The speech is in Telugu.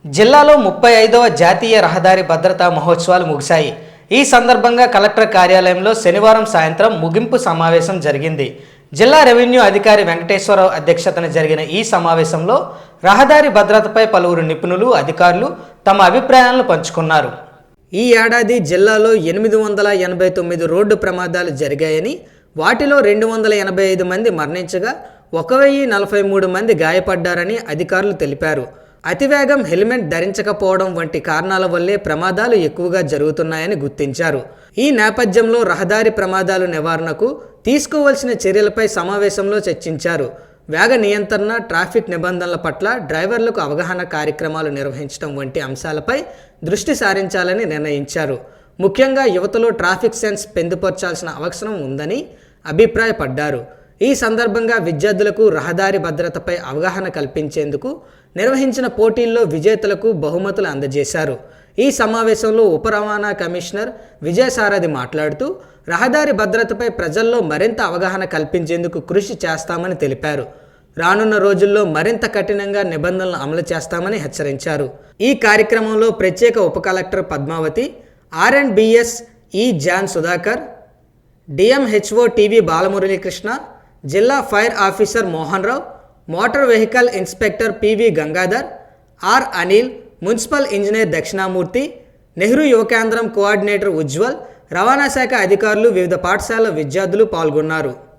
జిల్లాలో 35వ జాతీయ రహదారి భద్రతా మహోత్సవాలు ముగిశాయి. ఈ సందర్భంగా కలెక్టర్ కార్యాలయంలో శనివారం సాయంత్రం ముగింపు సమావేశం జరిగింది. జిల్లా రెవెన్యూ అధికారి వెంకటేశ్వరరావు అధ్యక్షతన జరిగిన ఈ సమావేశంలో రహదారి భద్రతపై పలువురు నిపుణులు, అధికారులు తమ అభిప్రాయాలను పంచుకున్నారు. ఈ ఏడాది జిల్లాలో 889 రోడ్డు ప్రమాదాలు జరిగాయని, వాటిలో 285 మంది మరణించగా 1043 మంది గాయపడ్డారని అధికారులు తెలిపారు. అతివేగం, హెల్మెట్ ధరించకపోవడం వంటి కారణాల వల్లే ప్రమాదాలు ఎక్కువగా జరుగుతున్నాయని గుర్తించారు. ఈ నేపథ్యంలో రహదారి ప్రమాదాల నివారణకు తీసుకోవాల్సిన చర్యలపై సమావేశంలో చర్చించారు. వేగ నియంత్రణ, ట్రాఫిక్ నిబంధనల పట్ల డ్రైవర్లకు అవగాహన కార్యక్రమాలు నిర్వహించడం వంటి అంశాలపై దృష్టి సారించాలని నిర్ణయించారు. ముఖ్యంగా యువతలో ట్రాఫిక్ సెన్స్ పెందుపర్చాల్సిన అవసరం ఉందని అభిప్రాయపడ్డారు. ఈ సందర్భంగా విద్యార్థులకు రహదారి భద్రతపై అవగాహన కల్పించేందుకు నిర్వహించిన పోటీల్లో విజేతలకు బహుమతులు అందజేశారు. ఈ సమావేశంలో ఉప రవాణా కమిషనర్ విజయసారథి మాట్లాడుతూ రహదారి భద్రతపై ప్రజల్లో మరింత అవగాహన కల్పించేందుకు కృషి చేస్తామని తెలిపారు. రానున్న రోజుల్లో మరింత కఠినంగా నిబంధనలు అమలు చేస్తామని హెచ్చరించారు. ఈ కార్యక్రమంలో ప్రత్యేక ఉప collector Padmavathi, R and B S E John Sudhakar, DMHO TV Balamuralikrishna, జిల్లా fire officer Mohan Rao, motor vehicle inspector PV Gangadhar, R Anil, municipal engineer Dakshinamurthy, Nehru Yuva Kendram coordinator Ujjwal, రవాణా శాఖ అధికారులు, వివిధ పాఠశాల విద్యార్థులు పాల్గొన్నారు.